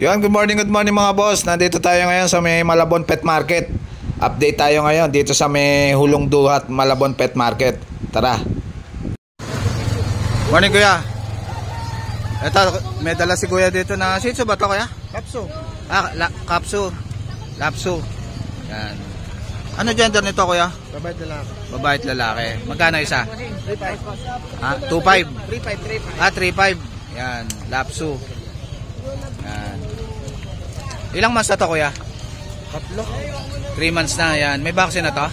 Yun, good morning mga boss. Nandito tayo ngayon sa may Malabon Pet Market. Update tayo ngayon dito sa may Hulong Duhat, Malabon Pet Market. Tara. Morning kuya. Ito, may dala si kuya dito na Shih Tzu ba ito kuya? Kapso. Kapso. Lapso. Yan. Ano gender nito kuya? Babae at lalaki. Babae at lalaki. Magkano isa? 3.5. Ha? 2.5? 3.5. 3.5. Yan, Lapso. Yan. Ilang months na to kuya? 3. 3 months na yan. May vaccine na to?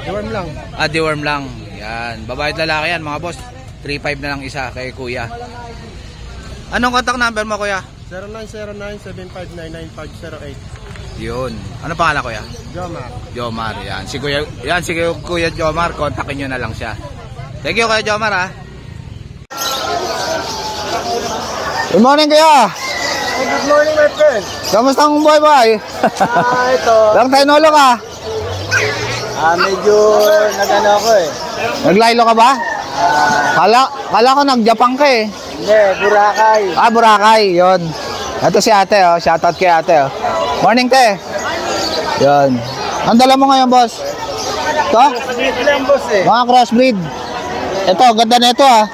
Deworm lang. Deworm lang. Yan. Babae at lalaki yan mga boss. 3.5 na lang isa kay kuya. Anong contact number mo kuya? 0909-7599508. Yun. Ano pangalan kuya? Jomar. Jomar. Yan. Si kuya Jomar. Kontakin nyo na lang siya. Thank you kuya Jomar ha. Good morning kuya. Good morning my friend. Kamusta ang buhay? Ito. Lang tayo nolo ka? Medyo nagano ako eh. Naglaylo ka ba? Kala ko nag-Japan ka eh. Hindi, Boracay. Boracay, yun. Ito si ate oh, shoutout kay ate oh. Morning te. Yun. Ang dala mo ngayon boss? Ito? Dito lang boss eh. Mga crossbreed. Ito, ganda na ito ah.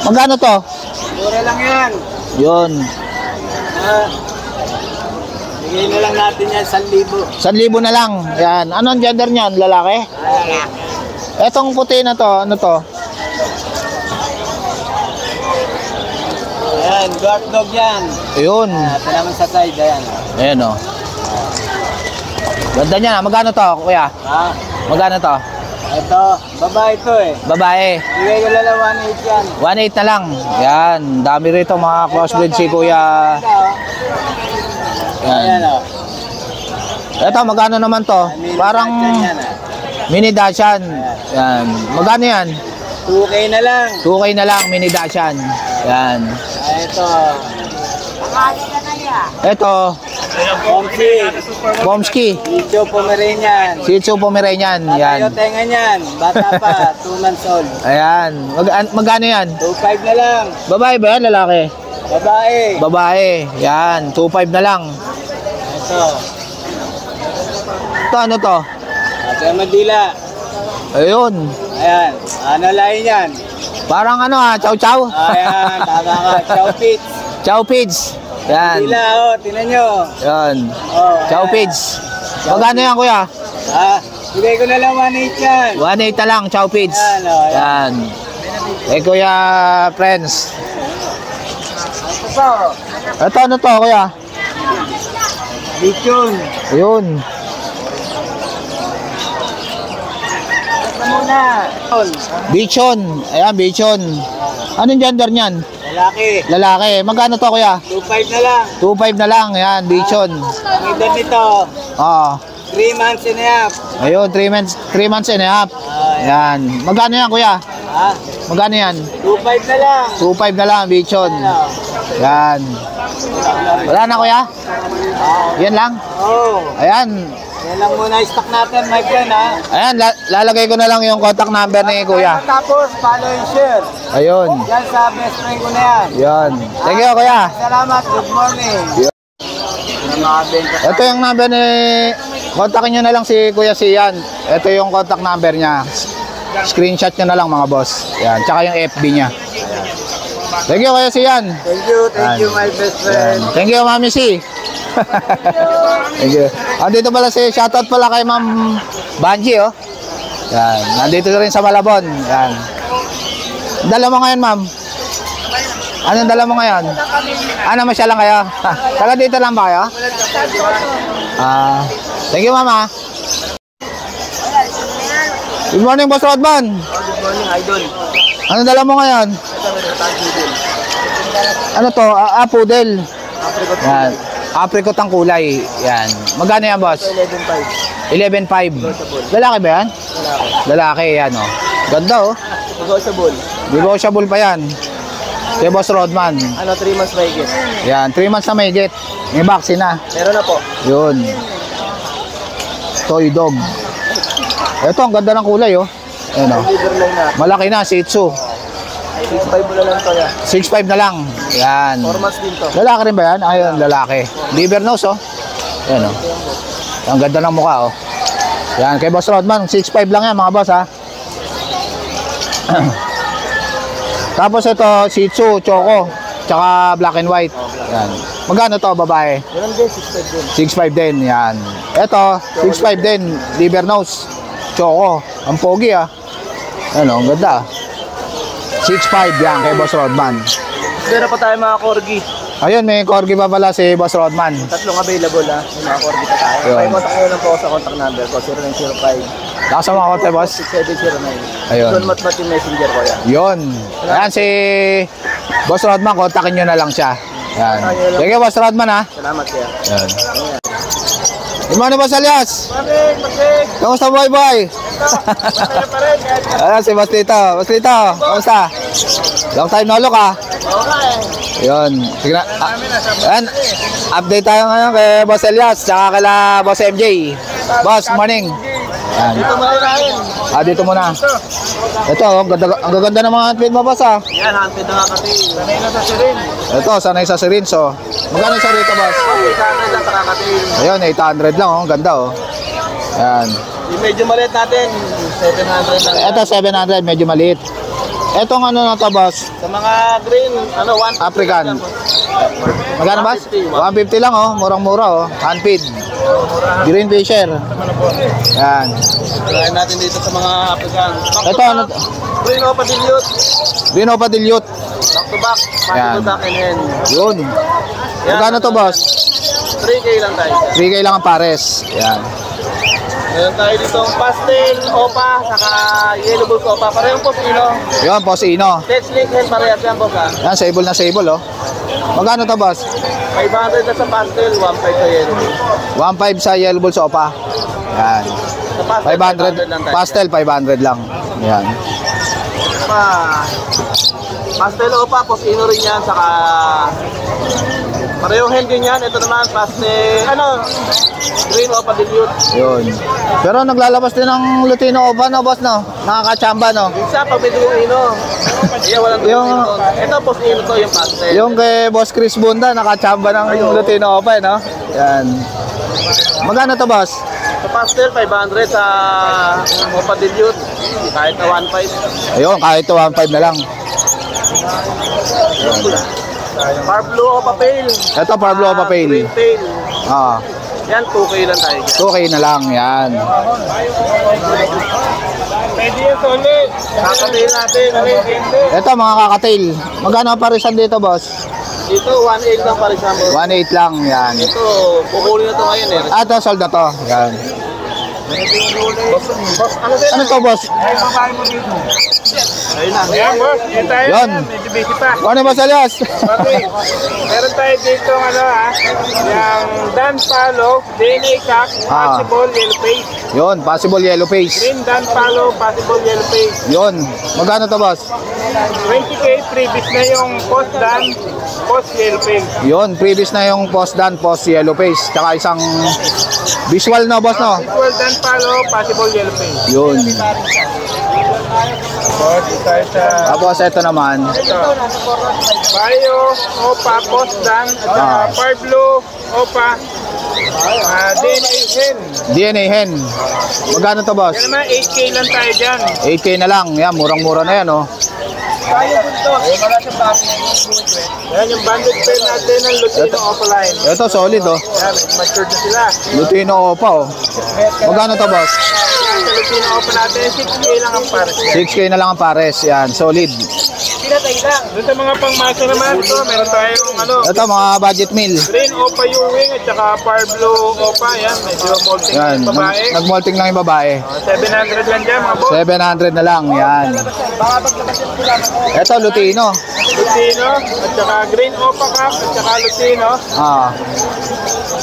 Magkano to? Mura lang yan. Yun. Bigay na lang natin yan 1,000. 1,000 na lang. Yan. Anong gender niyan? Lalaki? Etong puti na to, ano to? Ayan, guard dog yan. Ayun. Ito naman sa side, ayan. Ayan oh. Ganda niya. Magkano to, kuya? Ha? Magkano to? Ito, babae ito eh. Babae. Bigay ko lang 1,800 yan. 1.8 na lang. Yan. Dami rito mga crossbreed si kuya. Ayan o. Ito, magkano naman to? Parang mini Dachshund. Yan. Magkano yan? 2K na lang. 2K na lang, mini Dachshund. Yan. Ito. Ito, Pomsky. Shih Tzu Pomeranian. Shih Tzu Pomeranian. Yan. Yan. Tenga niyan. Bata pa. 2 months old. Ayan. Magkano yan? 2.5 na lang. Babae ba yan? Lalaki? Babae. Babae. Yan. 2.5 na lang. Ito. Ito, ano to? Ate Madila. Ayun. Ayan. Ano lain yan? Parang ano ah, chow chow. Ayan. Tama ka. Chow Pits. Chow Pids. Yan. Madila o. Tinan nyo. Yan. Oh, Chow Pids. Magkano yan kuya? Ha? Bigay ko na lang 1.8 yan. 1.8 na lang, Chow Pids. Ayan, oh, Yan. Eh kuya, friends. Ito ano to kuya? Bichon. Ayun. Ito muna. Bichon. Ayan, Bichon. Anong gender niyan? Lalaki. Lalaki. Magkano to kuya? 2.5 na lang. 2.5 na lang. Ayan, Bichon. Ang edad nito, Oo. 3 months and a half. Ayun, 3 months and a half. Ayan. Magkano yan kuya? Ha? Magkano yan? 2.5 na lang. 2.5 na lang, Bichon. Yan. Wala na kuya? Yan lang? Oo. Ayan. Yan lang muna stock natin, my friend, ha? Ayan, lalagay ko na lang yung contact number ni kuya. Tapos, follow and share. Ayun. Yan sa best friend ko na yan. Yan. Thank you kuya. Salamat. Good morning. Ito yung number ni... Kontakin nyo na lang si Kuya Sian. Ito yung contact number niya. Screenshot nyo na lang mga boss. Yan. Tsaka yung FB niya. Thank you Kuya Sian. Thank you, my best friend. Yan. Thank you Mami C. Thank you. Andito pala si shoutout pala kay Ma'am Banji oh. Yan. Nandito rin sa Malabon. Yan. Dala mo ngayon ma'am? Anong dala mo ngayon? Ano masya lang kayo? Taga dito lang ba kayo? Thank you mama. Good morning Boss Rodman. Good morning, idol. Anong dala mo ngayon? Ano to? Poodle. Yan. Apricot ang kulay. Yan. Magkano yan boss? 11.5. 11.5. Lalaki ba yan? Lalaki yan oh. Ganda oh. Negotiable. Negotiable pa yan. Kay Boss Rodman. Ano, 3 months may get? Yan, 3 months na may get. May vaccine na. Meron na po. Yun. Toy dog. Ito, ang ganda ng kulay oh. Ayan oh. Liver lang na. Malaki na, Shih Tzu. 6.5 mo na lang to ya. 6.5 na lang. Yan. 4 months din to. Lalaki rin ba yan? Ayun, lalaki. Liver nose, oh. Yan, oh. Ang ganda ng mukha, oh. Yan, kay Boss Rodman, 6.5 lang yan, mga boss, ha. Tapos ito, Shih Tzu, Choco, tsaka black and white. Yan. Magkano to, babae? Ganun din, 6.5 din. 6.5 din, yan. Ito, 6.5 din, liver nose, Choco. Ang pogi, ah. Ano, ang ganda. 6.5 yan kay Boss Rodman. Meron pa tayo mga corgi. Ayun, may corgi pa pala si Boss Rodman. Tatlong available ha. May mga corgi pa tayo. Yun. May contact nyo lang po ako sa contact number ko. 0905 Lakas mga konti, boss. 6709. Ayun. Doon matmat yung messenger ko yan. Yun. Ayan si Boss Rodman, kontakin nyo na lang siya. Yan. Sige, Boss Rodman, ha. Salamat kaya. Yan. Imano Boss Alias? Matik! Kamusta, boy? Matik pa rin. Ayan, si Boss Lito. Boss Lito, kamusta? Long time no look, ha. Okay. Yun. Sige na. Ayan. Update tayo ngayon kay Boss Elias tsaka kay Boss MJ. Boss, morning. Ayan. Dito mo rin. Dito muna. Ito, ang gaganda ng mga handpid mo, boss, ha. Yan, hunted na nga kasi. Sanay na sa sirin. Ito, sanay sa sirinso. Magkano sa rito, boss? Okay, sanay lang sa kakatil. Ayun, 800 lang, oh. Ang ganda, oh. Ayan. Yung medyo maliit natin, 700 lang. Ito, 700, medyo maliit. Etong ano na to, boss? Sa mga green, 150 African. lang. Magkano, boss? 150 lang, oh. Murang-mura, oh. Handpid. Green Fisher. Ayan. Kalahin natin dito sa mga African. Ito, ano to? Green Opa Dilute. Dino pa dilute. Back to back. Yan. Possible back and hen. Yun. Magkano to, boss? 3K lang tayo. 3K lang ang pares. Ayan. Meron tayo dito pastel, opa, saka yellow bulls opa. Parehong po sino. Yun, boss Ino. Test link hen parehas yan boss ha. Yan, sable na sable, oh. Magkano to, boss? 500 na sa pastel, 1.5 sa yellow. 1.5 sa yellow bull sopa. Yan. Sa pastel, 500. lang tayo. Pastel, 500 lang. Yan. Pastel opa, posino rin yan, saka parehong hen din yan. Ito naman, pastel, green opa dilute. Yun. Pero naglalabas din ng Lutino Opa, no, boss, no? Nakakachamba, no? Isa, pag may dugong-ino. Iya, walang Yung- dugong-ino. Ito, posino to, yung pastel. Yung kay Boss Chris Bunda, nakachamba ng Lutino Opa, eh, no? Yan. Magkano to, boss? Sa pastel, 500 sa opa dilute. Kahit na 1.5. Ayun, kahit to 1.5 na lang. Par blue opa pale. Ito, Pablo Opa Pale. Green pale. Ah, Yan, 2K lang tayo. 2K na lang, yan. Pwede yan solid. Kakatayin natin. Ito, mga kakatail. Magkano ang parisan dito, boss? Dito, 1.8 lang para sa mo. 1.8 lang, yan. Ito, kukunin na ito ngayon eh. Ito, sold na to. Yan. Boss, ano din? Ano to, boss? Ay, babae mo dito. Ayun na. Ayan, boss. Yan tayo. Yun. Medyo busy pa. Ano, boss Elias? Okay. Meron tayo dito, yung Dan Palo, DNA Cack, possible yellow face. Yun, possible yellow face. Green Dan Palo, possible yellow face. Yun. Magkano to, boss? 20K, previous na yung post Dan, post yellow face. Yun, previous na yung post dan, post yellow face. Tsaka isang visual na, boss, no? Equal Dan Palo, possible yellow face. Yun. Boss, tayo sa Tapos ito naman. Bayo, Opa, post Dan, at Pablo, Opa, DNA Hen. DNA hen. Magkano to, boss? Yan naman, 8K lang tayo dyan. 8K na lang. Yan, murang-mura na yan, oh. Tayo dito. Yan yung banded pen natin ng Lutino Opa line. Ito, solid, oh. Yan, matured na sila. Lutino Opa, oh. Magkano to, boss? Sa Lutino Opa natin, 6K lang ang pares. 6K na lang ang pares. Yan, solid. Pinatay lang. Doon sa mga pangmasa naman, ito, meron tayong Ito, mga budget meal. Green Opa Ewing at saka Parblo Opa. Yan, medyo molting Yan, yung babae. nag-molting lang yung babae. 700 lang dyan mga boss. 700 na lang, yan. Ito, Lutino. Lutino at saka Green Opa Cup at saka Lutino. Ah.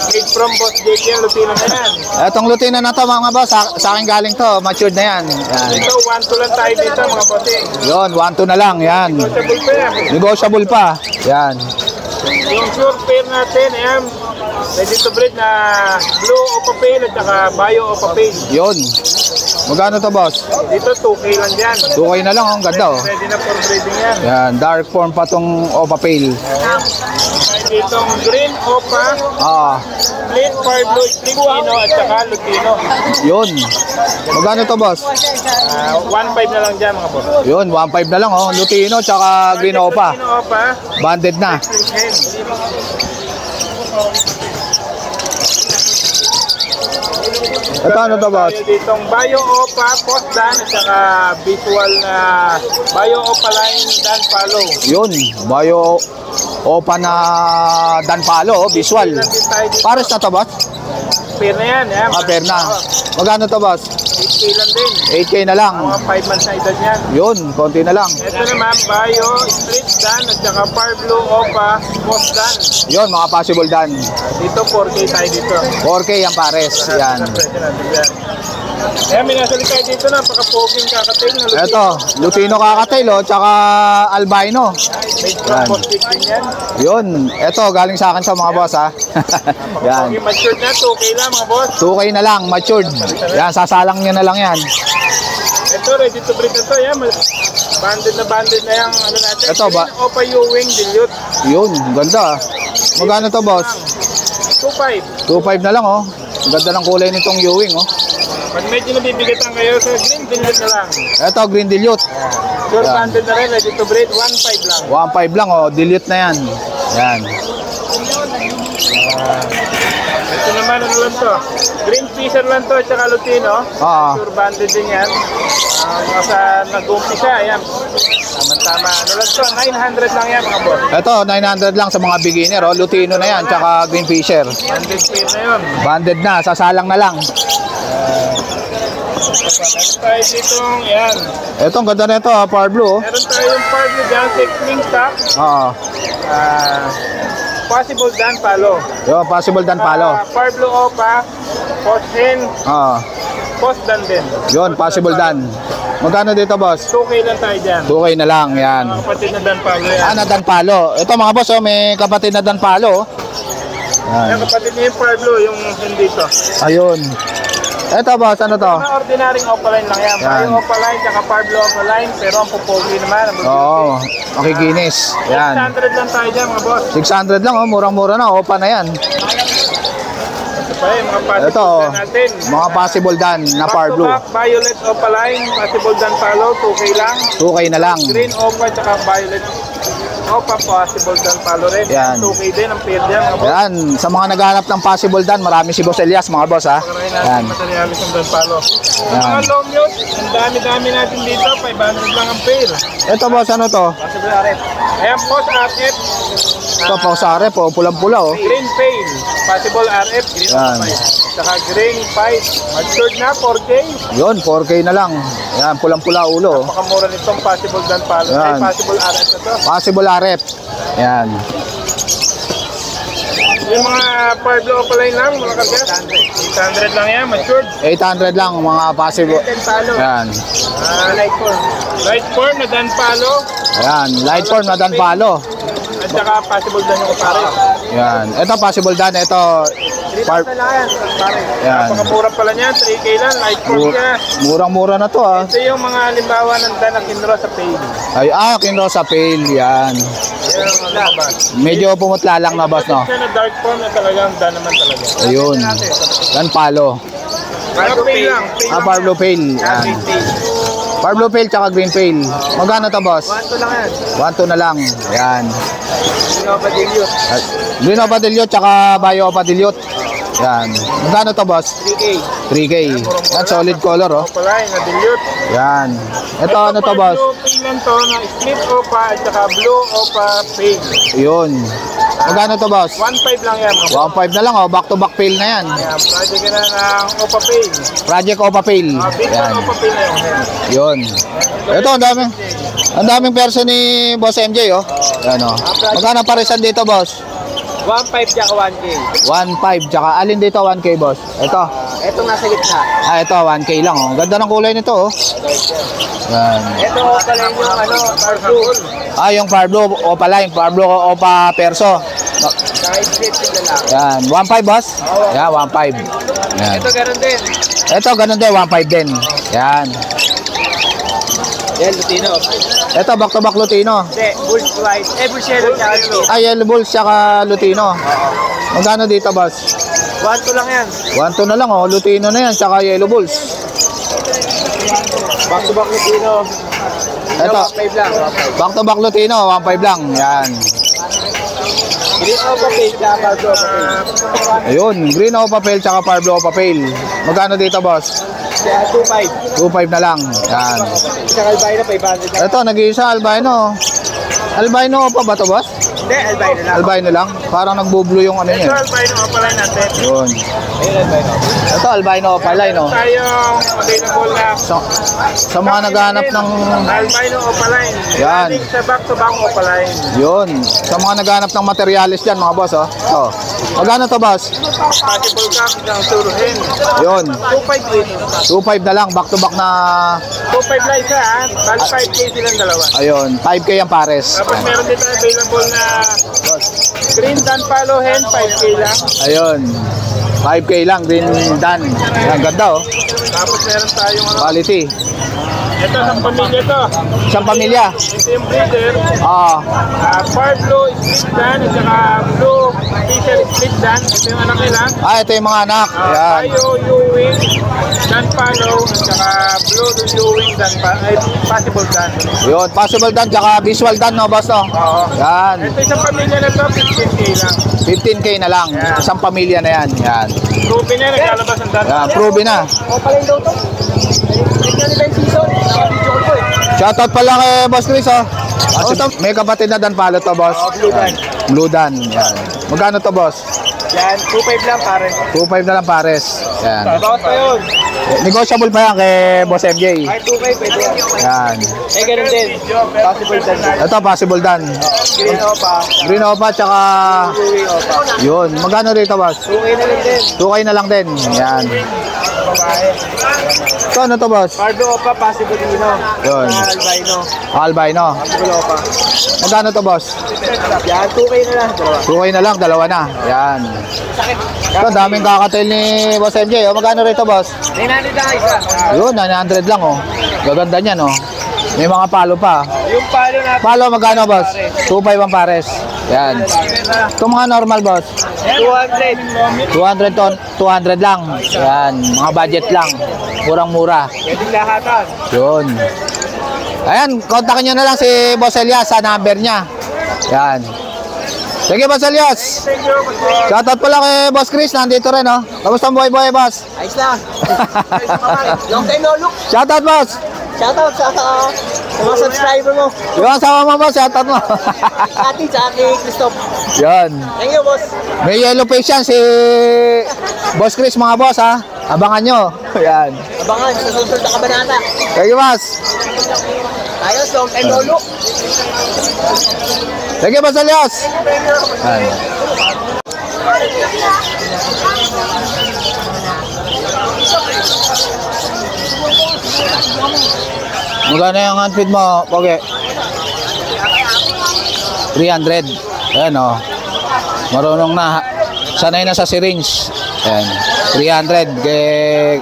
Made from Boss JK yung Lutino na yan. Etong Lutino na to, mga boss, sa akin galing to. Matured na yan. Yan. Dito, 1-2 lang tayo dito mga bossing. Yun, 1-2 na lang, yan. Possible pa yan. Negotiable pa. Yan. Yung sure pair natin, ayan, ready to breed na Blue Opa Pale at saka Bio Opa Pale. Yun. Magkano to, boss? Dito 2K lang dyan. 2K na lang, oh. Ang ganda, oh. Ready na for breeding yan. Yan, dark form pa tong Opa Pale. Ditong green Opa, Ah, split fire blue, split Pino at saka Lutino. yun. Magkano to, boss? 1.5 na lang dyan mga boss. Yun, 1.5 na lang, oh. Lutino tsaka Green Opa. Lutino Opa, Banded na. Ito, ano to, boss? Ditong Bio Opa, Post Dan at saka visual na Bio Opa line Dan Palo. Yun, Bayo Opa na Danpalo, oh, visual. Pares na to, boss? Pair na yan. Yan. Pair na. Magkano to, boss? 8K lang din. 8K na lang. Mga 5 months na edad yan. Yun, konti na lang. Ito naman, Bio, Split Dan at saka Fire Blue Opa, Post Dan. Yun, mga possible dan. Dito 4K tayo dito. 4K ang pares. Yan. Kaya may nasa likay dito, napaka-poging kakatil na Lutino. Ito, Lutino Kakatail, oh, tsaka Albino. May Yan. post-pick din yan. Yun, ito, galing sa akin sa mga boss, ha. Yan. Poging matured na, 2K lang mga boss. 2K na lang, matured. Yan, sasalang nyo na lang yan. Ito, ready to breed na to. Yan, banded na yung ano natin. Ito ba? Green Opa U-Wing Dilute. Yun, ganda. Magkano to, boss? 2.5. 2.5 na lang, oh. Ang ganda ng kulay nitong Ewing, oh. Pag medyo nabibigatan kayo sa green, dilute na lang. Ito, Green Dilute. Sure, Yan. banded na rin, ready to breed, 1.5 lang. 1.5 lang, oh. Dilute na yan. Yan. Ito naman, ano lang to? Green Fisher lang to, at saka Lutino. Oo. Sure, banded din yan. Mga sa nag-umpisa, yan. Tama-tama, ano lang to? 900 lang yan, mga boss. Ito, 900 lang sa mga beginner, oh. Lutino na yan, tsaka Green Fisher. Banded pair na yun. Banded na, sasalang na lang. Meron tayo ditong, yan. Ito, ang ganda na ito, ah. Power Blue, oh. Meron tayong Parblue dyan, 6 wing stock. Oo. Possible Dan Palo. Yun, possible dan palo. Parblue Opa, Post Hen, Oo. Post Dan din. Yun, possible dan. Magkano dito, boss? 2K lang tayo dyan. 2K na lang, yan. Mga kapatid na Dan Palo yan. Ah, na dan palo. Ito, mga boss, oh, may kapatid na dan palo, oh. Yung Yan. kapatid niya yung Parblue, yung hindi to. Ayun. Ito, boss, ano to? Mga ordinaryong Opaline lang yan. Yan. Yung Opaline, tsaka Parblue Opaline, pero ang pupogi naman. Ang Oo, makikinis. Yan. 600 lang tayo dyan, mga boss. 600 lang, oh. Murang-mura na, opa na yan. Ito pa yung mga possible Ito, Dan natin. mga possible dan na Power Blue. Back to back, Violet Opaline, Possible Dan Palo, 2K lang. 2K na lang. Green Opa, tsaka Violet Opa, Possible Dan Palo rin. Yan. 2K din, ang pair dyan, mga boss. Yan, sa mga naghahanap ng possible dan, marami si Boss Elias, mga boss, ha. Pagkakaroon natin Yan. materialis ng Dan Palo. Sa Yan. mga low mute, ang dami-dami natin dito, 500 lang ang pair. Ito, boss, ano to? Possible RF. Ayan po sa RF. Ito, pausare po, pulang-pula, oh. Green Pain, Possible RF, Green Yan. Opa. Saka Green Fight, matured na, 4K. Yun, 4K na lang. Yan, pulang-pula ulo, oh. Makamura nitong Possible Dan Palo. Ay, Yan. Possible RF na to. Possible RF. Yan. Yung mga Parblue Opaline lang, mga kagat. 800 lang yan, matured. 800 lang, mga possible. Dan Palo. Yan. Light form. Light form na Dan Palo. Yan, light form na dan palo. At saka Possible Dan yung pare. Yan. Ito, possible dan. Ito, 3,000 lang yan, pare. Yan. Napakamura pala niya, 3K lang, light form niya. murang-mura na to, ah. Ito yung mga halimbawa ng Dan na kinro sa page. Ay, Kinrosa Pale, yan. Yan ang labas. Medyo pumutla lang na, boss, no? Siya na dark form na talagang Dan naman talaga. Ayun. Dan palo. Mga pale lang. Power Blue Pale. Yan. Power Blue Pale tsaka Green Pale. Magkano to, boss? 1,2 lang yan. 1-2 na lang. Yan. Innova Dilute. Green Opa Dilute tsaka Bio Opa Dilute. Yan. Magkano to, boss? 3K. 3K. Yan, solid color, oh. Opaline na Dilute. Yan. Ito, ano to, boss? Blue pale lang to na split Opa at saka Blue Opa pale. Yun. Magkano to, boss? 1,500 lang yan. Mga 1.5 na lang, oh. Back to back pale na yan. Yan, project ka na ng Opa pale. Project Opa Pale. Big Yan. one Opa pale na yun. Yun. Ito, ang daming. Ang daming perso ni Boss MJ, oh. Yan, oh. Magkano parisan dito, boss? 1,500 tsaka 1K. 1.5. Tsaka alin dito, 1K, boss? Ito. Ito nasa gitna. Ito, 1K lang, oh. Ganda ng kulay nito, oh. Yan. Ito pala yung ano, Parblue. Yung Power Blue Opa line, Power Blue Opa Perso. Kahit split yung lalaki. Yan, 1.5 boss? Yan, 1.5. Yan. Ito ganun din. Ito, ganun din, 1.5 din. Yan. Yan, Lutino. Ito, back-to-back Lutino. Hindi, Bulls White. Bulls Yellow tsaka Lutino. Ah, Yellow Bulls tsaka Lutino. Magkano dito, boss? 1-2 lang yan. 1.2 na lang, oh. Lutino na yan, tsaka Yellow Bulls. Back to back Lutino. Ito, 5 lang. back-to-back Lutino, 1.5 lang. Yan. Green o papel, tsaka Pablo papel. Ayun, green o papel tsaka Pablo o papel. Magkano dito, boss? Kaya 2.5. 2.5 na lang. Yan. Tsaka albino 500 lang. Ito, nag-iisa albino. Albino pa ba to, boss? Hindi, albino lang. Albino lang. Parang nagbo-blue yung ano Ito niya. albino pala natin. Yun. Ayun albino. Ito, albino pala, no? Tayong available na Sa mga naghahanap ng... albino opaline. Yan. Ating sa back to back opaline. Yun. Sa mga naghahanap ng materialis dyan, mga boss, oh. Oh. Magkano to, boss? Possible cup ng turuhin. Yun. 2.5 din. 2.5 na lang. Back-to-back na... 2.5 lang isa ha. Bali 5K silang dalawa. Ayun. 5K ang pares. Tapos meron dito available na green dan palo hen 5K lang. Ayun. 5K lang. Green dan. Ang ganda, oh. Tapos meron tayong ano. Quality. Ito ng pamilya to. Isang pamilya. Ito yung breeder. Ah. Far blue split dan at saka blue fisher split dan. Ito yung anak nila. Ah, ito yung mga anak. Yan. Tayo Ewing dan palo at saka blue Ewing dan possible dan. Yun. Possible dan. Tsaka visual dan, no, boss, no? Oo. Yan. Ito isang pamilya na to 15K lang. 15K na lang. Isang pamilya na yan. Yan. Proven na naglalabas ang dan. Yan. Proven na. O pala yung daw to. Tignan nila yung season. Video ko eh. Shoutout pala kay Boss Chris, oh. May kapatid na Dan Palo to, boss. Blue Dan. Blue Dan. Yan. Magkano to, boss? Yan, 2.5 lang pare. 2.5 na lang pares. Yan. Bakit pa yun? Negotiable pa yan kay Boss MJ. Ay, 2K pwede yan. Yan. Eh, ganun din. Possible dan. Ito, possible Dan. Green opa. Green Opa, tsaka... Ewing opa. Yun. Magkano dito, boss? 2K na lang din. 2K na lang din. Yan. Babae. Ito, ano to, boss? Pardo opa, possible dino. Yun. Albino. Albino. Possible opa. Magkano to, boss? Yan, 2K na lang. Dalawa. 2K na lang, dalawa na. Yan. Ito, daming kakatail ni Boss MJ. O, magkano rito, boss? 900 lang isa. Yun, 900 lang, oh. Gaganda niyan, oh. May mga palo pa. Yung palo natin. Palo, magkano, boss? 2.5 ang pares. Yan. Ito mga normal, boss. 200. 200 ton, 200 lang. Yan, mga budget lang. Murang-mura. Pwedeng lahatan. Yun. Ayan, kontakin nyo na lang si Boss Elias sa number niya. Yan. Sige, Boss Elias. Thank you. Shoutout pala kay Boss Chris, nandito rin, oh. Kamusta ang buhay-buhay, boss? Ayos lang. Long time no look. Shoutout, boss. Shoutout sa mga subscriber mo. Yung asawa mo, boss, shoutout mo. Ati sa aking Christoph. Yan. Thank you, boss. May yellow face yan si Boss Chris, mga boss, ha. Abangan nyo. Yan. Abangan sa susunod na kabanata. Thank you, boss. Ayos, long time no look. Thank you, Boss Elias. Yan. Magkano yung handfeed mo, Pogi? 300. Ayan, oh. Marunong na. Sanay na sa syringe. Ayan. 300 kay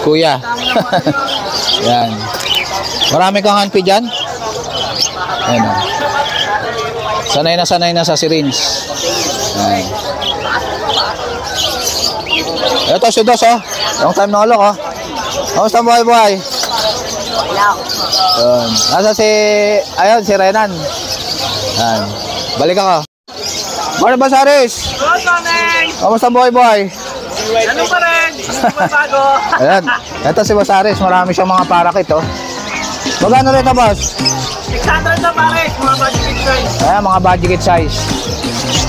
Kuya. Ayan. Marami kang handfeed dyan? Ayan, oh. Sanay na sa syringe. Ayan. Ito si Dos, oh. Long time no look, oh. Kamusta ang buhay-buhay? Yun. Nasa si... Ayun, si Renan. Yan. Balik ako. Morning, Boss Aris. Good morning. Kamusta ang buhay-buhay? Ano pa rin? Hindi pa bago. Ayan. Ito si Boss Aris. Marami siyang mga parakit, oh. Magkano rin ito, boss? 600 na pare. Mga budget size. Ayan, mga budget size.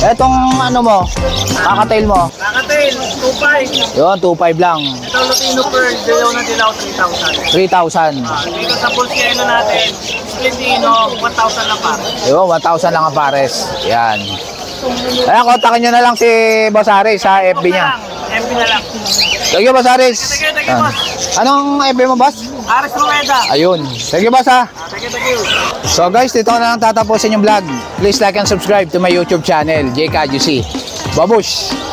Etong ano mo, kakatail mo. Kakatail, 2.5. Yun, 2.5 lang. Ito, Lutino per dilaw na dilaw, 3,000. 3,000. Dito sa Pulsiano natin, Splendino, 1,000 lang pare. Yun, 1,000 lang ang pares. Yan. Ayan, kontakin nyo na lang si Boss Aris sa FB niya. FB na lang. Thank you, Boss Aris. Sige, boss. Anong FB mo, boss? Aris Rueda. Ayun. Thank you, boss, ha. Sige. So guys, dito ko na lang tatapusin yung vlog. Please like and subscribe to my YouTube channel, JKGC. Babush!